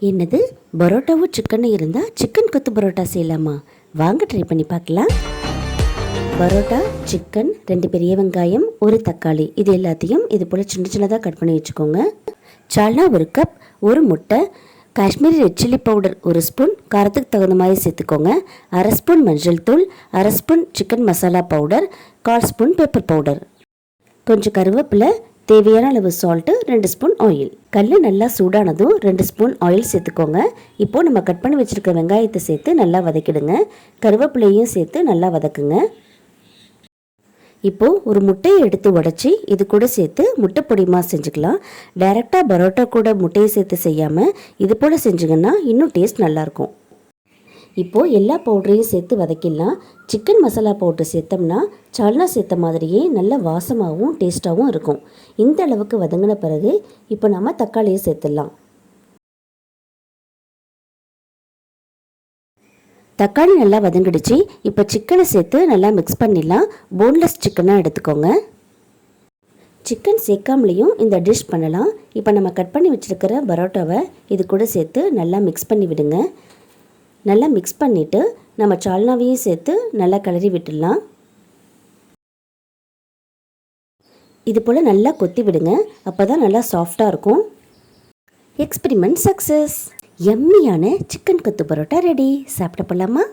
என்னது பரோட்டாவும் சிக்கனும் இருந்தால் சிக்கன் கொத்து பரோட்டா செய்யலாமா? வாங்க ட்ரை பண்ணி பார்க்கலாம். பரோட்டா, சிக்கன், 2 பெரிய வெங்காயம், 1 தக்காளி, இது எல்லாத்தையும் இது போல் சின்ன சின்னதாக கட் பண்ணி வச்சுக்கோங்க. சால்னா 1 கப், 1 முட்டை, Kashmiri red chilli powder 1 spoon, காரத்துக்கு தகுந்த மாதிரி சேர்த்துக்கோங்க. 1/2 ஸ்பூன் மஞ்சள் தூள், 1/2 spoon chicken masala powder, 1/4 spoon pepper powder, கொஞ்சம் கருவேப்பிலை, தேவையான அளவு சால்ட்டு, 2 ஸ்பூன் ஆயில். கல் நல்லா சூடானதும் 2 ஸ்பூன் ஆயில் சேர்த்துக்கோங்க. இப்போது நம்ம கட் பண்ணி வச்சுருக்க வெங்காயத்தை சேர்த்து நல்லா வதக்கிடுங்க. கருவேப்பிலையும் சேர்த்து நல்லா வதக்குங்க. இப்போது ஒரு முட்டையை எடுத்து உடச்சி இது கூட சேர்த்து முட்டை பொடிமா செஞ்சுக்கலாம். டைரெக்டாக பரோட்டா கூட முட்டையை சேர்த்து செய்யாமல் இது போல் செஞ்சுங்கன்னா இன்னும் டேஸ்ட் நல்லாயிருக்கும். இப்போது எல்லா பவுடரையும் சேர்த்து வதக்கிடலாம். சிக்கன் மசாலா பவுட்ரு சேர்த்தோம்னா சால்னா சேர்த்த மாதிரியே நல்ல வாசமாகவும் டேஸ்ட்டாகவும் இருக்கும். இந்த அளவுக்கு வதங்கின பிறகு இப்போ நம்ம தக்காளியை சேர்த்துடலாம். தக்காளி நல்லா வதங்கிடுச்சு. இப்போ சிக்கனை சேர்த்து நல்லா மிக்ஸ் பண்ணிடலாம். போன்லெஸ் சிக்கனாக எடுத்துக்கோங்க. சிக்கன் சேர்க்காமலேயும் இந்த டிஷ் பண்ணலாம். இப்போ நம்ம கட் பண்ணி வச்சுருக்கிற பரோட்டாவை இது கூட சேர்த்து நல்லா மிக்ஸ் பண்ணி விடுங்க. நல்லா மிக்ஸ் பண்ணிவிட்டு நம்ம சால்னாவையும் சேர்த்து நல்லா கிளறி விட்டுடலாம். இது போல் நல்லா கொத்தி விடுங்க. அப்போ தான் நல்லா சாஃப்டாக இருக்கும். Experiment success. எம்மியான சிக்கன் கொத்து பரோட்டா ரெடி. சாப்பிட போகலாமா?